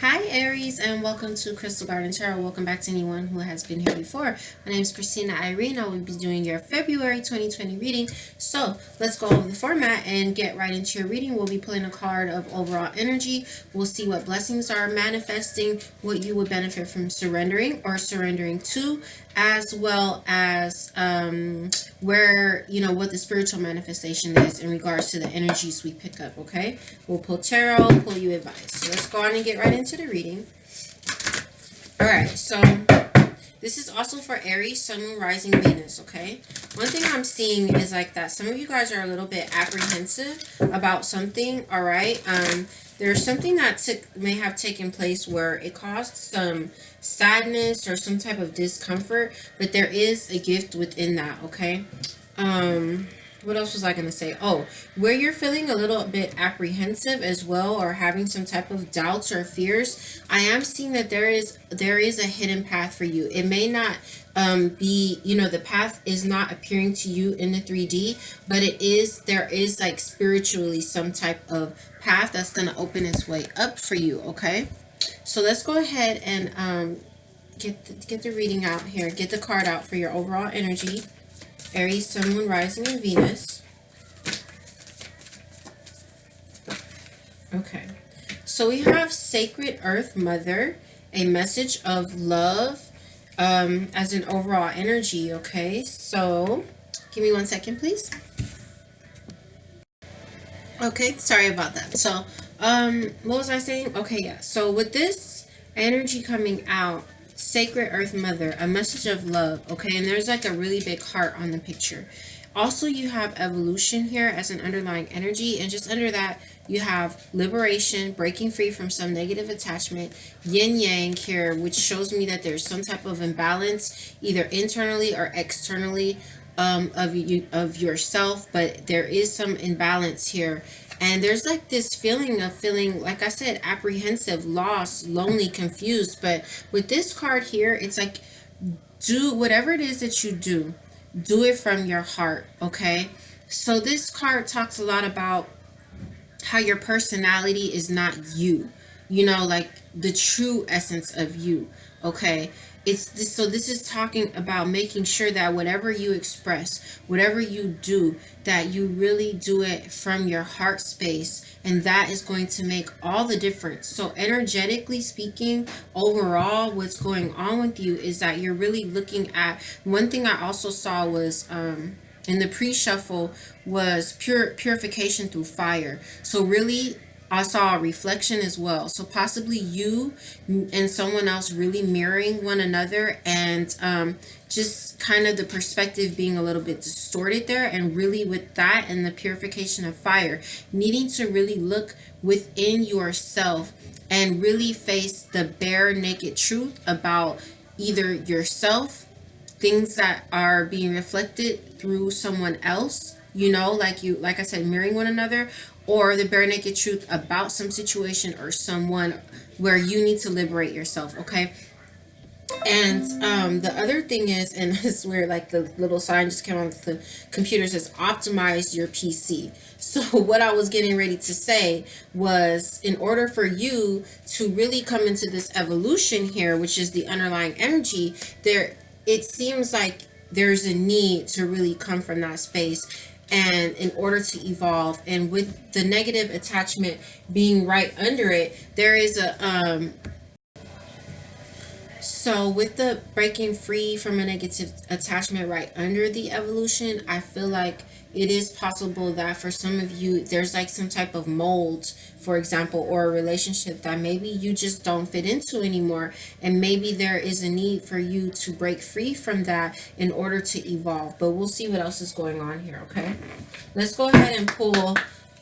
Hi Aries, and welcome to Crystal Garden Tarot. Welcome back to anyone who has been here before. My name is Irene. I will be doing your February 2020 reading. So let's go over the format and get right into your reading. We'll be pulling a card of overall energy. We'll see what blessings are manifesting, what you would benefit from surrendering or surrendering to, as well as what the spiritual manifestation is in regards to the energies we pick up. Okay, we'll pull tarot, pull you advice. So let's go on and get right into the reading. All right, so this is also for Aries, Sun, Moon, Rising, Venus. Okay, one thing I'm seeing is like that some of you guys are a little bit apprehensive about something. All right, there's something that may have taken place where it caused some sadness or some type of discomfort, but there is a gift within that. Okay, what else was I going to say? Oh, where you're feeling a little bit apprehensive as well, or having some type of doubts or fears, I am seeing that there is a hidden path for you. It may not be, the path is not appearing to you in the 3D, but there is like spiritually some type of path that's going to open its way up for you. Okay, so let's go ahead and get the reading out here. Get the card out for your overall energy. Aries, Sun, Moon, Rising, and Venus. Okay, so we have Sacred Earth Mother, a message of love as an overall energy. Okay, so give me 1 second, please. Okay, sorry about that. So, what was I saying? Okay, yeah. So with this energy coming out, Sacred Earth Mother, a message of love. Okay, and there's like a really big heart on the picture. Also, you have evolution here as an underlying energy, and just under that, you have liberation, breaking free from some negative attachment, yin yang here, which shows me that there's some type of imbalance, either internally or externally, of yourself, but there is some imbalance here. And there's like this feeling, like I said, apprehensive, lost, lonely, confused. But with this card here, it's like, do whatever it is that you do it from your heart. Okay, so this card talks a lot about how your personality is not you, like the true essence of you. Okay, this is talking about making sure that whatever you express, whatever you do, that you really do it from your heart space, and that is going to make all the difference. So energetically speaking, overall, what's going on with you is that you're really looking at, one thing I also saw was in the pre-shuffle was purification through fire. So really, I saw a reflection as well. So possibly you and someone else really mirroring one another, and just kind of the perspective being a little bit distorted there. And really with that and the purification of fire, needing to really look within yourself and really face the bare naked truth about either yourself, things that are being reflected through someone else, like I said, mirroring one another, or the bare naked truth about some situation or someone where you need to liberate yourself. Okay, and the other thing is, and this is where like the little sign just came on the computer, says optimize your PC. So what I was getting ready to say was, in order for you to really come into this evolution here, which is the underlying energy there, it seems like there's a need to really come from that space, and in order to evolve, and with the negative attachment being right under it, there is a so with the breaking free from a negative attachment right under the evolution, I feel like it is possible that for some of you, there's like some type of mold, for example, or a relationship that maybe you just don't fit into anymore. And maybe there is a need for you to break free from that in order to evolve. But we'll see what else is going on here, okay? Let's go ahead and pull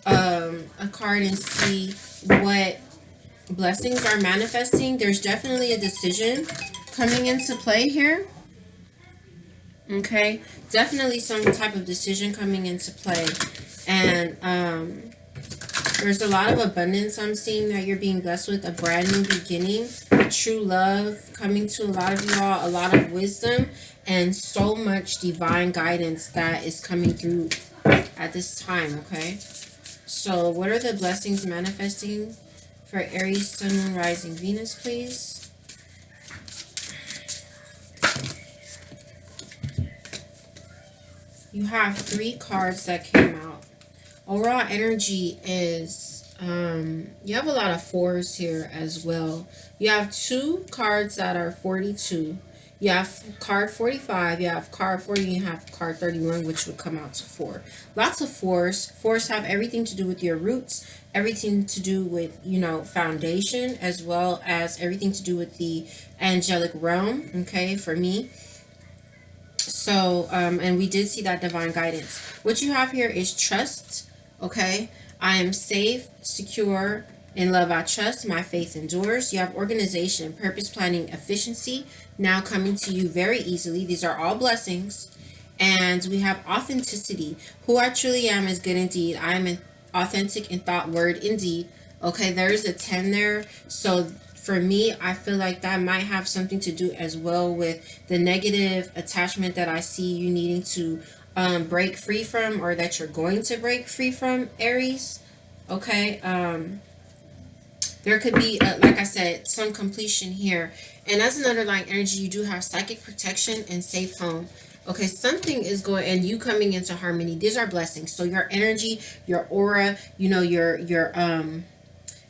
a card and see what blessings are manifesting. There's definitely a decision coming into play here. Okay, definitely some type of decision coming into play, and there's a lot of abundance I'm seeing that you're being blessed with, a brand new beginning, true love coming to a lot of you all, a lot of wisdom, and so much divine guidance that is coming through at this time. Okay, so what are the blessings manifesting for Aries, Sun, Moon, Rising, Venus, please. You have 3 cards that came out. Overall energy is, you have a lot of 4s here as well. You have 2 cards that are 42. You have card 45, you have card 40, and you have card 31, which would come out to 4. Lots of 4s. 4s have everything to do with your roots, everything to do with, you know, foundation, as well as everything to do with the angelic realm, okay, for me. So, and we did see that divine guidance. What you have here is trust, okay? I am safe, secure, in love I trust, my faith endures. You have organization, purpose, planning, efficiency, now coming to you very easily. These are all blessings. And we have authenticity. Who I truly am is good indeed. I am authentic in thought, word, indeed. Okay, there's a 10 there. So for me, I feel like that might have something to do as well with the negative attachment that I see you needing to break free from, or that you're going to break free from, Aries. Okay, there could be, like I said, some completion here. And as an underlying energy, you do have psychic protection and safe home. Okay, something is going, and you coming into harmony. These are blessings. So your energy, your aura, you know, your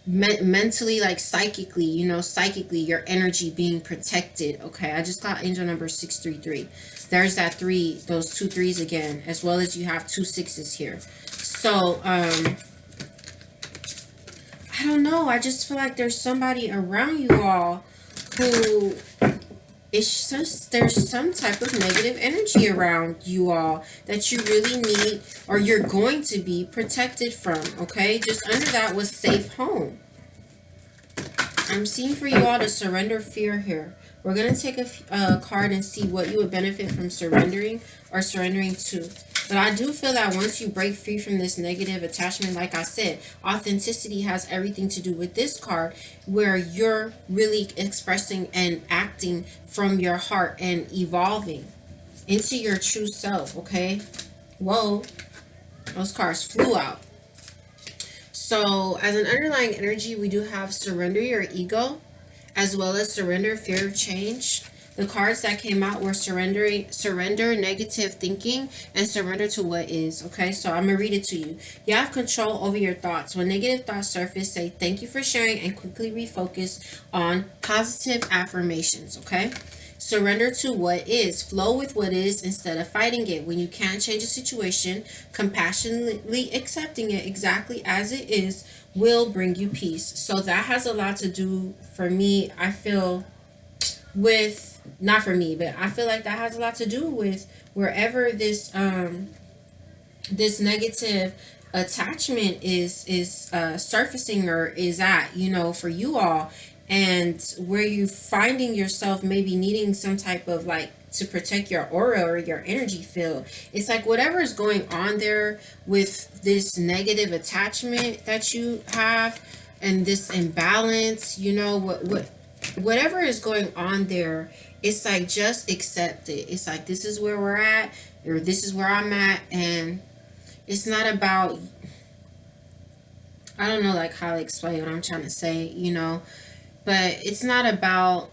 mentally, like psychically, you know, psychically, your energy being protected. Okay, I just got angel number 633. There's that 3, those 2 3s again, as well as you have 2 6s here. So I don't know, I just feel like there's somebody around you all who, it's just, there's some type of negative energy around you all that you really need, or you're going to be protected from. Okay, just under that was safe home. I'm seeing for you all to surrender fear here. We're going to take a card and see what you would benefit from surrendering or surrendering to. But I do feel that once you break free from this negative attachment, like I said, authenticity has everything to do with this card, where you're really expressing and acting from your heart and evolving into your true self, okay? Whoa, those cards flew out. So as an underlying energy, we do have surrender your ego, as well as surrender fear of change. The cards that came out were surrender negative thinking, and surrender to what is. Okay, so I'm going to read it to you. You have control over your thoughts. When negative thoughts surface, say thank you for sharing and quickly refocus on positive affirmations. Okay, surrender to what is. Flow with what is instead of fighting it. When you can't change a situation, compassionately accepting it exactly as it is will bring you peace. So that has a lot to do, for me, I feel, with, not for me, but I feel like that has a lot to do with wherever this this negative attachment is surfacing or is at, you know, for you all, and where you finding yourself maybe needing some type of, like, to protect your aura or your energy field. It's like whatever is going on there with this negative attachment that you have and this imbalance, you know, whatever is going on there, it's like, just accept it. It's like, this is where we're at, or this is where I'm at, and it's not about, I don't know, like, how to explain what I'm trying to say, you know, but it's not about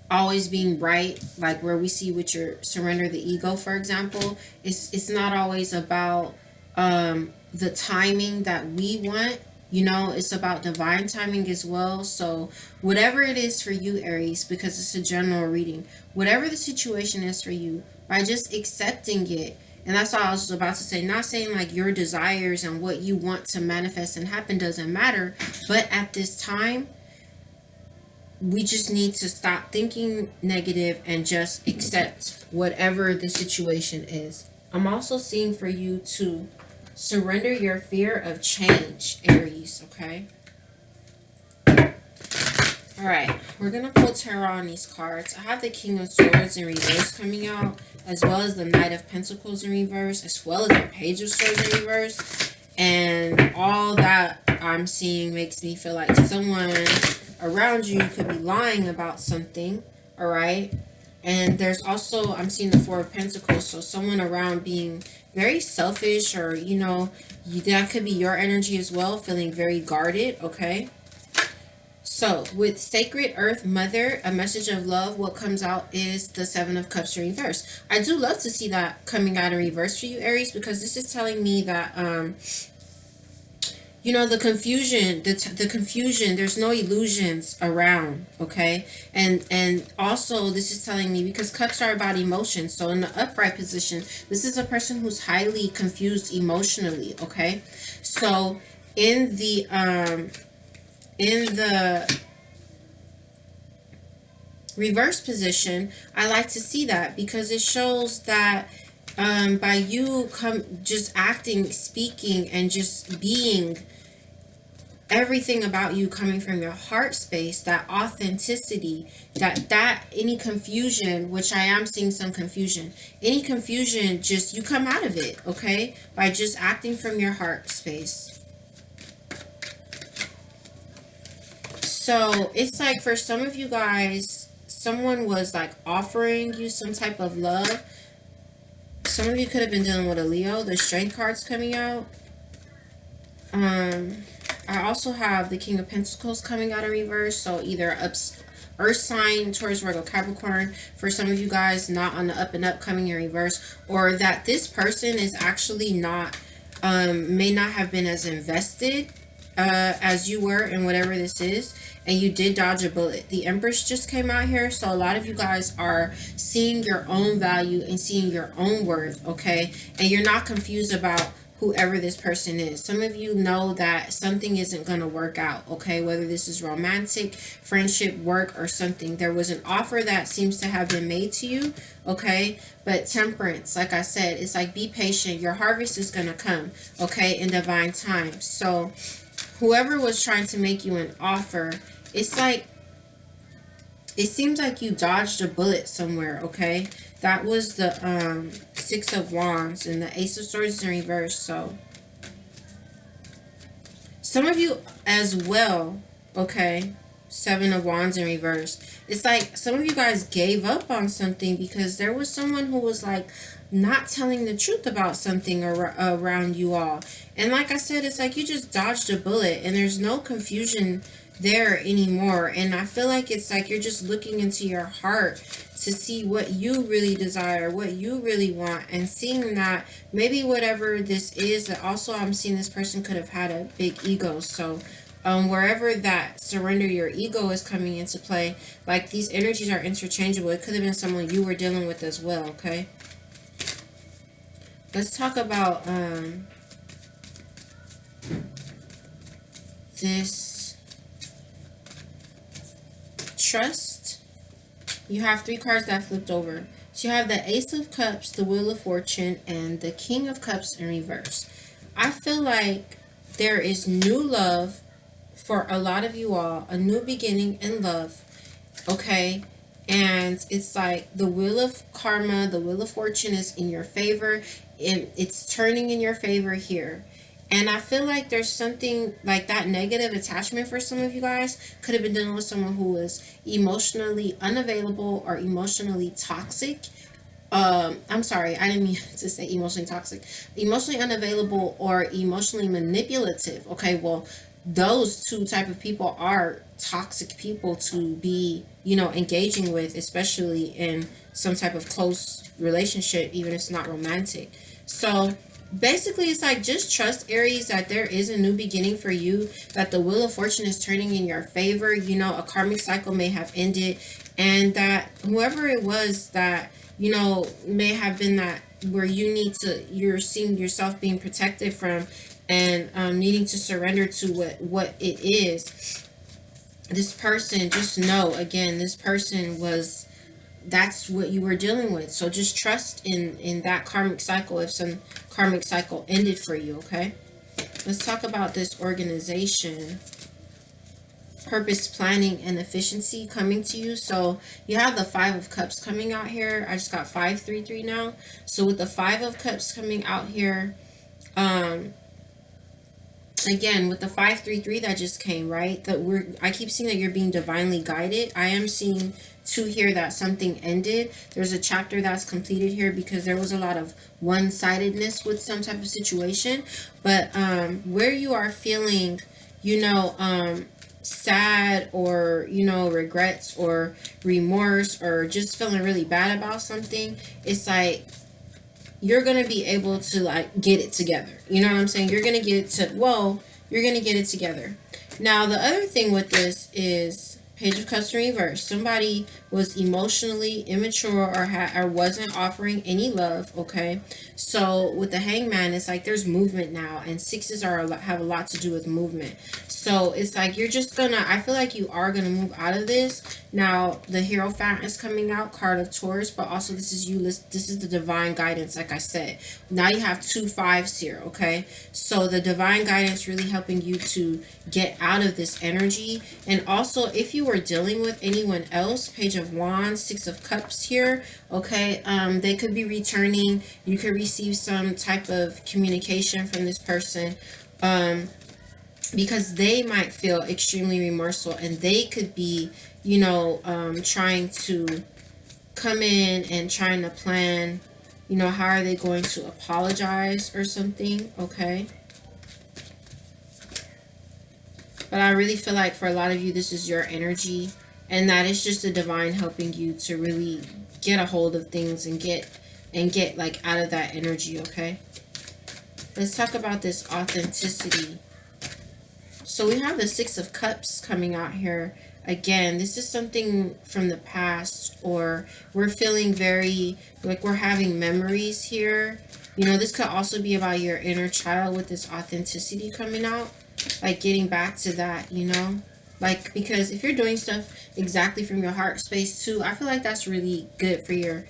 always being right, like where we see with your surrender the ego, for example. It's not always about the timing that we want. You know, it's about divine timing as well. So whatever it is for you, Aries, because it's a general reading, whatever the situation is for you, by just accepting it. And that's all I was about to say. Not saying like your desires and what you want to manifest and happen doesn't matter. But at this time, we just need to stop thinking negative and just accept whatever the situation is. I'm also seeing for you to surrender your fear of change, Aries, okay? All right, we're going to pull tarot on these cards. I have the King of Swords in reverse coming out, as well as the Knight of Pentacles in reverse, as well as the Page of Swords in reverse. And all that I'm seeing makes me feel like someone around you could be lying about something, all right? And there's also, I'm seeing the Four of Pentacles, so someone around being very selfish, or, you know, that could be your energy as well, feeling very guarded, okay? So with Sacred Earth Mother, a message of love, what comes out is the Seven of Cups in reverse. I do love to see that coming out in reverse for you, Aries, because this is telling me that you know, the confusion, the confusion, there's no illusions around, okay? And also this is telling me, because cups are about emotion, so in the upright position, this is a person who's highly confused emotionally, okay? So in the reverse position, I like to see that because it shows that by you just acting, speaking, and just being, everything about you coming from your heart space, that authenticity, that any confusion, which I am seeing some confusion, any confusion, just you come out of it, okay, by just acting from your heart space. So it's like for some of you guys, someone was like offering you some type of love. Some of you could have been dealing with a Leo. The Strength card's coming out. I also have the King of Pentacles coming out in reverse. So either Earth sign, Taurus, Virgo, Capricorn. For some of you guys, not on the up and up, coming in reverse. Or that this person is actually not, may not have been as invested as you were in whatever this is, and you did dodge a bullet. The Empress just came out here, so a lot of you guys are seeing your own value and seeing your own worth, okay? And you're not confused about whoever this person is. Some of you know that something isn't going to work out, okay? Whether this is romantic, friendship, work, or something. There was an offer that seems to have been made to you, okay? But Temperance, like I said, it's like be patient. Your harvest is going to come, okay, in divine time. So whoever was trying to make you an offer, it's like, it seems like you dodged a bullet somewhere, okay? That was the Six of Wands, and the Ace of Swords in reverse. So some of you as well, okay? Seven of Wands in reverse. It's like some of you guys gave up on something because there was someone who was like not telling the truth about something around you all. And like I said, it's like you just dodged a bullet and there's no confusion there anymore. And I feel like it's like you're just looking into your heart to see what you really desire, what you really want, and seeing that maybe whatever this is, that also I'm seeing this person could have had a big ego. So wherever that surrender your ego is coming into play, like these energies are interchangeable. It could have been someone you were dealing with as well, okay? Let's talk about this trust. You have 3 cards that flipped over. So you have the Ace of Cups, the Wheel of Fortune, and the King of Cups in reverse. I feel like there is new love for a lot of you all, a new beginning in love, okay? And it's like the Wheel of Karma, the Wheel of Fortune is in your favor, and it's turning in your favor here. And I feel like there's something like that negative attachment for some of you guys could have been dealing with someone who was emotionally unavailable or emotionally toxic. I'm sorry, I didn't mean to say emotionally toxic. Emotionally unavailable or emotionally manipulative. Okay, well, those two type of people are toxic people to be, you know, engaging with, especially in some type of close relationship, even if it's not romantic. So basically, it's like just trust, Aries, that there is a new beginning for you, that the Wheel of Fortune is turning in your favor. You know, a karmic cycle may have ended, and that whoever it was that, you know, may have been that where you need to, you're seeing yourself being protected from and needing to surrender to what it is. This person, just know, again, this person was, that's what you were dealing with. So just trust in that karmic cycle if some karmic cycle ended for you, okay? Let's talk about this organization, purpose, planning, and efficiency coming to you. So you have the 5 of Cups coming out here. I just got 533 now. So with the 5 of Cups coming out here, again, with the 533 that just came, right? That I keep seeing that you're being divinely guided. I am seeing too here that something ended. There's a chapter that's completed here because there was a lot of one-sidedness with some type of situation. But where you are feeling, you know, sad, or regrets or remorse, or just feeling really bad about something, it's like you're gonna be able to like get it together. You know what I'm saying? You're gonna get it to you're gonna get it together. Now the other thing with this is Page of Cups in reverse. Somebody was emotionally immature, or wasn't offering any love. Okay, so with the Hangman, it's like there's movement now, and sixes have a lot to do with movement. So it's like you're just gonna. I feel like you are gonna move out of this. Now the Hierophant is coming out, card of Taurus, but also this is you. This is the divine guidance, like I said. Now you have 2 5s here. Okay, so the divine guidance really helping you to get out of this energy. And also, if you were dealing with anyone else, Page of Wands, 6 of Cups here, okay, they could be returning. You could receive some type of communication from this person, because they might feel extremely remorseful, and they could be, trying to come in and trying to plan, how are they going to apologize or something, okay? But I really feel like for a lot of you, this is your energy, and that is just the divine helping you to really get a hold of things and get like out of that energy, okay? Let's talk about this authenticity. So we have the 6 of Cups coming out here. Again, this is something from the past, or we're feeling very like we're having memories here. This could also be about your inner child with this authenticity coming out. Like getting back to that, like, because if you're doing stuff exactly from your heart space too, I feel like that's really good for your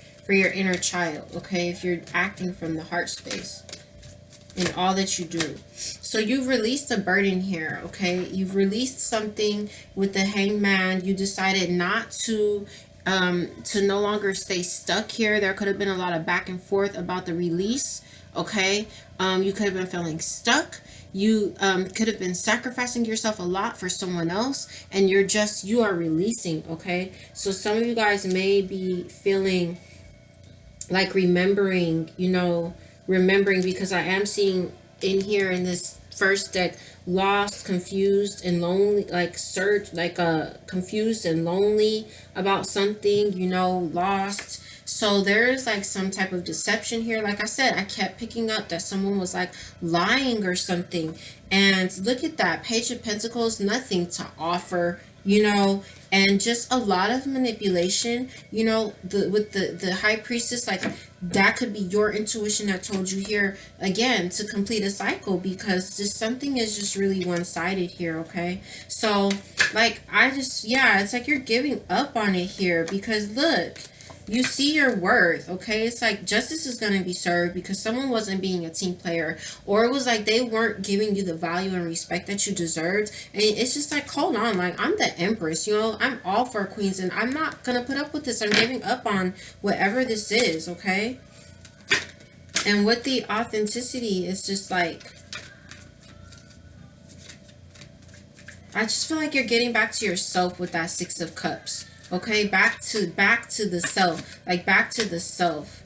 inner child, okay? If you're acting from the heart space in all that you do. So you've released a burden here, okay? You've released something with the Hangman. You decided not to no longer stay stuck here. There could have been a lot of back and forth about the release, okay? You could have been feeling stuck. You could have been sacrificing yourself a lot for someone else, and you are releasing, okay? So some of you guys may be feeling like remembering, because I am seeing in here in this first deck, lost, confused, and lonely, like confused and lonely about something, lost. So there's like some type of deception here. Like I said, I kept picking up that someone was like lying or something. And look at that, Page of Pentacles, nothing to offer, and just a lot of manipulation, with the High Priestess, like that could be your intuition that told you here again to complete a cycle, because just something is just really one-sided here, okay? So like it's like you're giving up on it here, because look, you see your worth, okay? It's like justice is going to be served because someone wasn't being a team player, or it was like they weren't giving you the value and respect that you deserved. And it's just like, hold on, like I'm the Empress, I'm all for queens, and I'm not going to put up with this. I'm giving up on whatever this is, okay? And with the authenticity, it's just like, I just feel like you're getting back to yourself with that 6 of Cups. Okay, back to the self, like back to the self.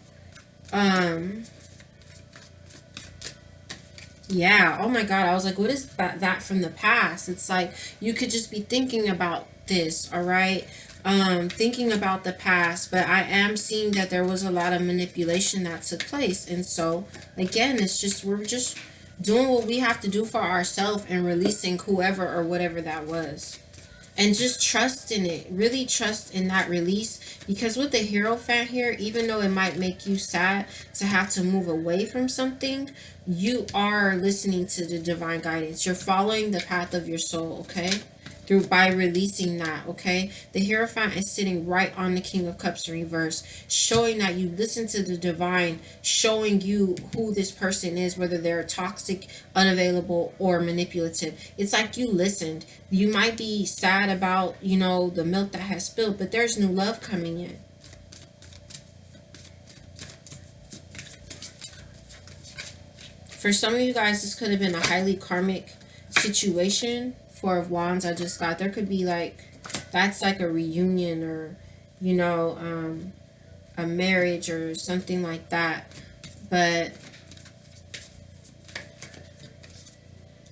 Yeah, oh my god, I was like, what is that from the past? It's like you could just be thinking about this, all right? Thinking about the past, but I am seeing that there was a lot of manipulation that took place. And so again, it's just, we're just doing what we have to do for ourselves and releasing whoever or whatever that was. And just trust in it. Really trust in that release. Because with the Hierophant here, even though it might make you sad to have to move away from something, you are listening to the divine guidance. You're following the path of your soul, okay? By releasing that, okay? The Hierophant is sitting right on the King of Cups in reverse, showing that you listen to the divine, showing you who this person is, whether they're toxic, unavailable, or manipulative. It's like you listened. You might be sad about, the milk that has spilled, but there's new love coming in. For some of you guys, this could have been a highly karmic situation. 4 of Wands I just got. There could be like, that's like a reunion, or a marriage or something like that. But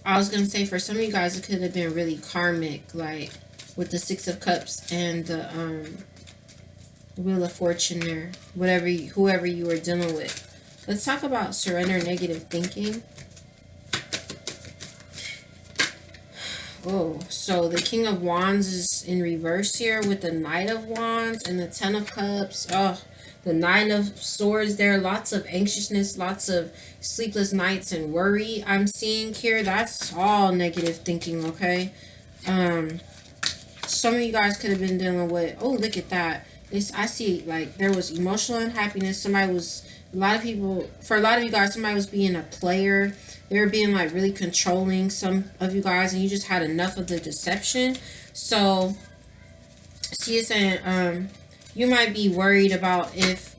I was gonna say for some of you guys it could have been really karmic, like with the Six of Cups and the Wheel of Fortune there. Whoever you were dealing with. Let's talk about surrender negative thinking. Oh, so the King of Wands is in reverse here with the Knight of Wands and the Ten of Cups. Oh, the Nine of Swords there. Lots of anxiousness, lots of sleepless nights and worry I'm seeing here. That's all negative thinking, okay? Some of you guys could have been dealing with, oh, look at that. I see, like, there was emotional unhappiness. A lot of people, for a lot of you guys, somebody was being a player. They were being, like, really controlling, some of you guys, and you just had enough of the deception. So, she is saying, you might be worried about if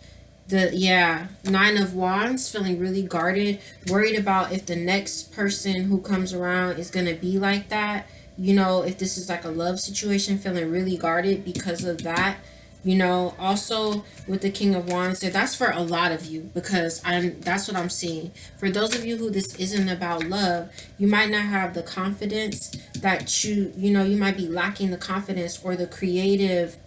Nine of Wands, feeling really guarded, worried about if the next person who comes around is going to be like that. You know, if this is like a love situation, feeling really guarded because of that. You know, also with the King of Wands, that's for a lot of you, because that's what I'm seeing. For those of you who this isn't about love, you might not have the confidence that you might be lacking the confidence or the creative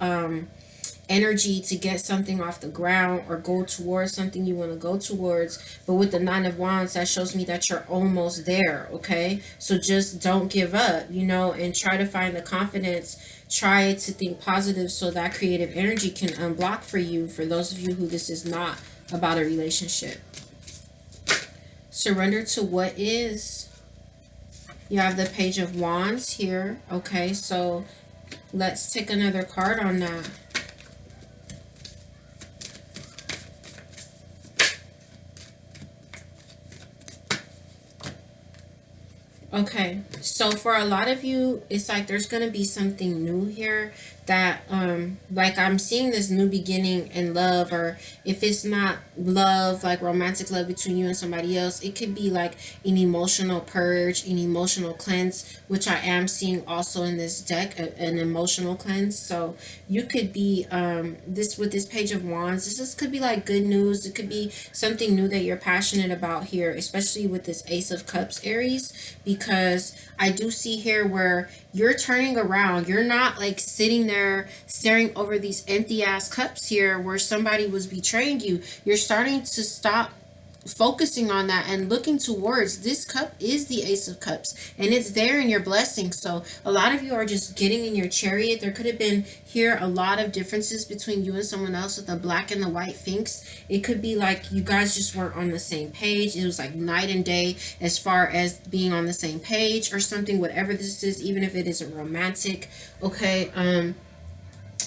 energy to get something off the ground or go towards something you want to go towards. But with the Nine of Wands, that shows me that you're almost there, okay? So just don't give up, and try to find the confidence. Try to think positive so that creative energy can unblock for you, for those of you who this is not about a relationship. Surrender to what is. You have the Page of Wands here, okay? So let's take another card on that. Okay, so for a lot of you, it's like there's going to be something new here that, like I'm seeing this new beginning in love, or if it's not love, like romantic love between you and somebody else, it could be like an emotional purge, an emotional cleanse, which I am seeing also in this deck, an emotional cleanse. So you could be, with this Page of Wands, this could be like good news. It could be something new that you're passionate about here, especially with this Ace of Cups, Aries, because I do see here where you're turning around. You're not like sitting there staring over these empty ass cups here where somebody was betraying you. You're starting to stop focusing on that and looking towards this cup is the Ace of Cups, and it's there in your blessing. So a lot of you are just getting in your chariot. There could have been here a lot of differences between you and someone else with the black and the white Sphinx. It could be like you guys just weren't on the same page. It was like night and day as far as being on the same page or something, whatever this is, even if it isn't romantic. Okay,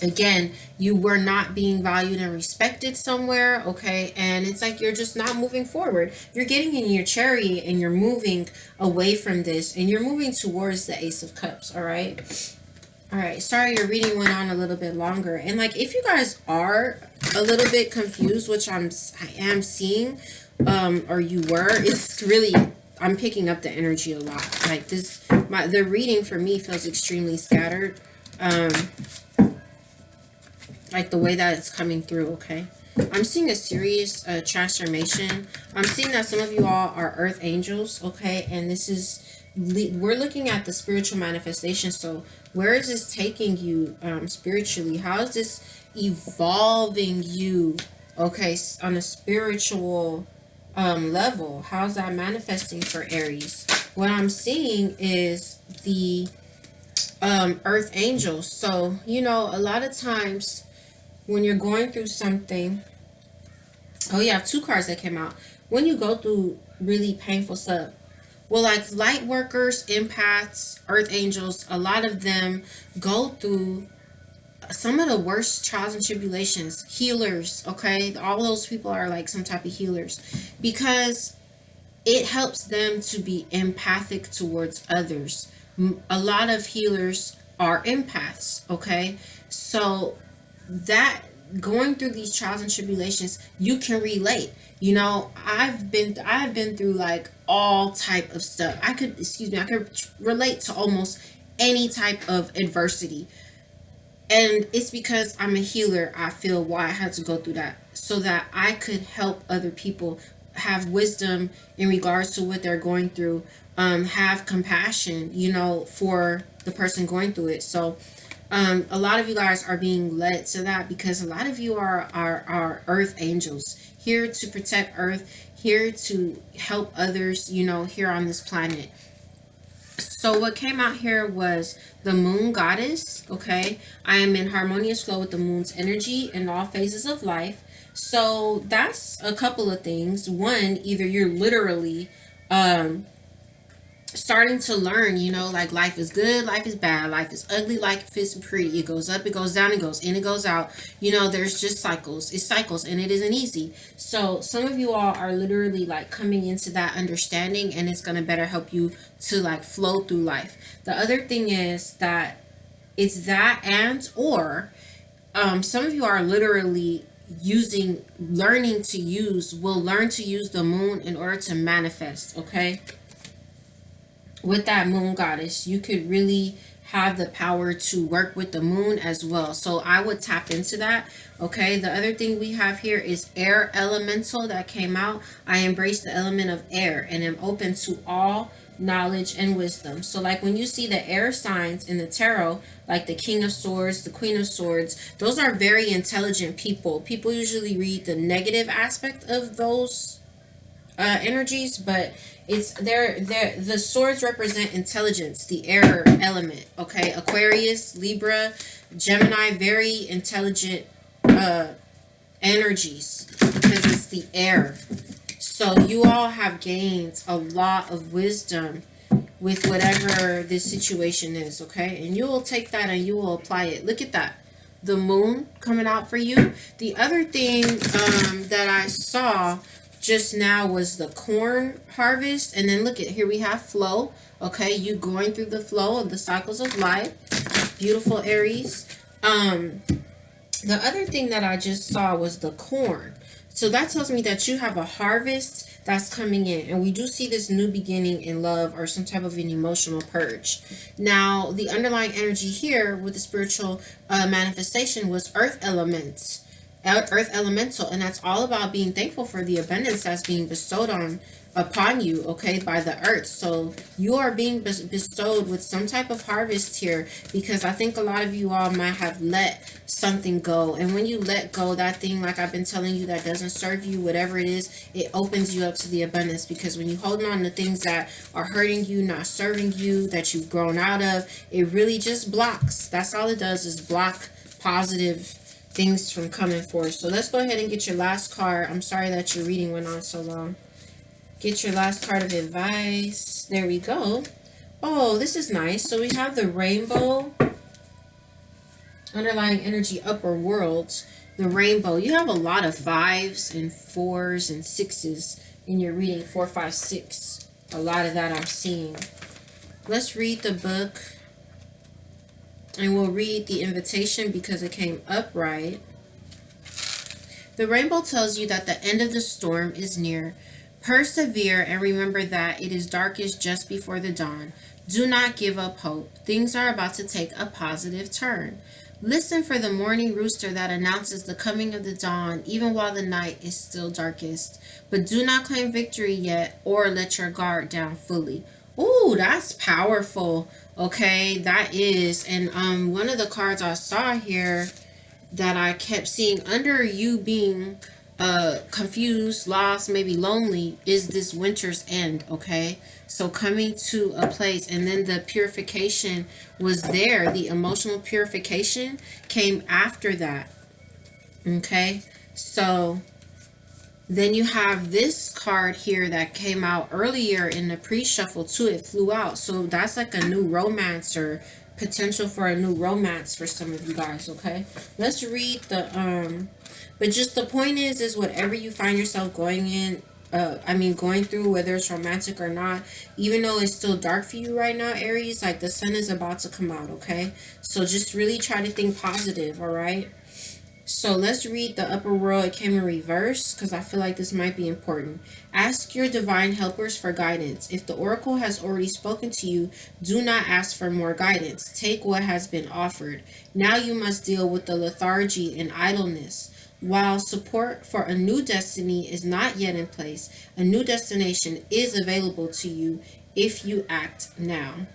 again, you were not being valued and respected somewhere, okay? And it's like you're just not moving forward. You're getting in your chariot and you're moving away from this, and you're moving towards the Ace of Cups, all right? All right, sorry your reading went on a little bit longer. And like if you guys are a little bit confused, which I am seeing, or you were, it's really, I'm picking up the energy a lot. Like the reading for me feels extremely scattered. Like the way that it's coming through, okay? I'm seeing a serious transformation. I'm seeing that some of you all are earth angels, okay? And this is, we're looking at the spiritual manifestation. So where is this taking you spiritually? How is this evolving you, okay, on a spiritual level? How's that manifesting for Aries? What I'm seeing is the earth angels. So, a lot of times when you're going through something, oh, you have two cards that came out. When you go through really painful stuff, well, like light workers, empaths, earth angels, a lot of them go through some of the worst trials and tribulations. Healers, okay? All those people are like some type of healers, because it helps them to be empathic towards others. A lot of healers are empaths, okay? So that going through these trials and tribulations, you can relate. I've been through like all type of stuff. I could relate to almost any type of adversity, and it's because I'm a healer. I feel why I had to go through that, so that I could help other people have wisdom in regards to what they're going through, have compassion, you know, for the person going through it. So a lot of you guys are being led to that because a lot of you are earth angels here to protect earth, here to help others, you know, here on this planet. So what came out here was the moon goddess. Okay, I am in harmonious flow with the moon's energy in all phases of life. So that's a couple of things. One, either you're literally um starting to learn, you know, like life is good, life is bad, life is ugly, life is pretty. It goes up, it goes down, it goes in, it goes out. You know, there's just cycles. It's cycles and it isn't easy. So some of you all are literally like coming into that understanding, and it's going to better help you to like flow through life. The other thing is that it's that, and or some of you are literally will learn to use the moon in order to manifest. Okay, with that moon goddess, you could really have the power to work with the moon as well. So I would tap into that. Okay, the other thing we have here is air elemental that came out. I embrace the element of air and am open to all knowledge and wisdom. So like when you see the air signs in the tarot, like the King of Swords, the Queen of Swords, those are very intelligent people. People usually read the negative aspect of those energies, but it's the swords represent intelligence, the air element. Okay, Aquarius, Libra, Gemini, very intelligent energies because it's the air. So you all have gained a lot of wisdom with whatever this situation is. Okay, and you will take that and you will apply it. Look at that, the moon coming out for you. The other thing that I saw just now was the corn harvest, and then look at here, we have flow. Okay, you going through the flow of the cycles of life. Beautiful, Aries. The other thing that I just saw was the corn. So that tells me that you have a harvest that's coming in, and we do see this new beginning in love or some type of an emotional purge. Now the underlying energy here with the spiritual manifestation was earth elements, earth elemental, and that's all about being thankful for the abundance that's being bestowed upon you, okay, by the earth. So you are being bestowed with some type of harvest here, because I think a lot of you all might have let something go, and when you let go, that thing, like I've been telling you, that doesn't serve you, whatever it is, it opens you up to the abundance. Because when you hold on to things that are hurting you, not serving you, that you've grown out of, it really just blocks. That's all it does, is block positive things from coming forth. So let's go ahead and get your last card. I'm sorry that your reading went on so long. Get your last card of advice. There we go. Oh, this is nice. So we have the rainbow, underlying energy, upper worlds, the rainbow. You have a lot of 5s and 4s and 6s in your reading. 4, 5, 6. A lot of that I'm seeing. Let's read the book, and we'll read the invitation because it came upright. The rainbow tells you that the end of the storm is near. Persevere and remember that it is darkest just before the dawn. Do not give up hope. Things are about to take a positive turn. Listen for the morning rooster that announces the coming of the dawn, even while the night is still darkest. But do not claim victory yet, or let your guard down fully. Ooh, that's powerful. Okay, that is. And one of the cards I saw here that I kept seeing under you being confused, lost, maybe lonely, is this winter's end. Okay, so coming to a place, and then the purification was there. The emotional purification came after that. Okay, so then you have this card here that came out earlier in the pre-shuffle too. It flew out, so that's like a new romance, or potential for a new romance for some of you guys. Okay, let's read the but just the point is whatever you find yourself going in, going through, whether it's romantic or not, even though it's still dark for you right now, Aries, like the sun is about to come out. Okay, so just really try to think positive. All right, so let's read the upper world. It came in reverse because I feel like this might be important. Ask your divine helpers for guidance. If the oracle has already spoken to you, do not ask for more guidance. Take what has been offered. Now you must deal with the lethargy and idleness. While support for a new destiny is not yet in place, a new destination is available to you if you act now.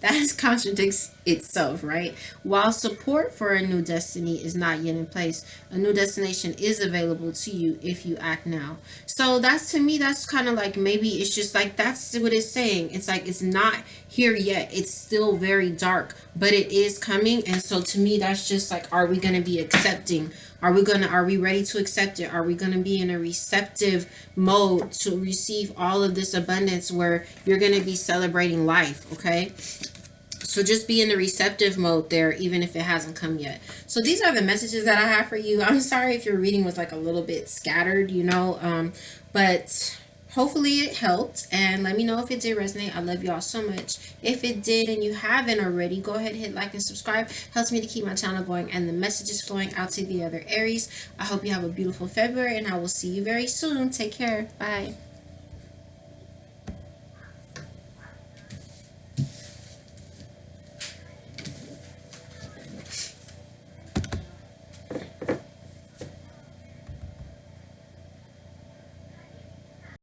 That contradicts itself, right? While support for a new destiny is not yet in place, a new destination is available to you if you act now. So that's, to me, that's kind of like, maybe it's just like, that's what it's saying. It's like it's not here yet. It's still very dark, but it is coming. And so to me, that's just like, are we going to be accepting? Are we ready to accept it? Are we going to be in a receptive mode to receive all of this abundance where you're going to be celebrating life? Okay. So just be in the receptive mode there, even if it hasn't come yet. So these are the messages that I have for you. I'm sorry if your reading was like a little bit scattered, but hopefully it helped. And let me know if it did resonate. I love y'all so much. If it did and you haven't already, go ahead and hit like and subscribe. Helps me to keep my channel going and the messages flowing out to the other Aries. I hope you have a beautiful February, and I will see you very soon. Take care. Bye.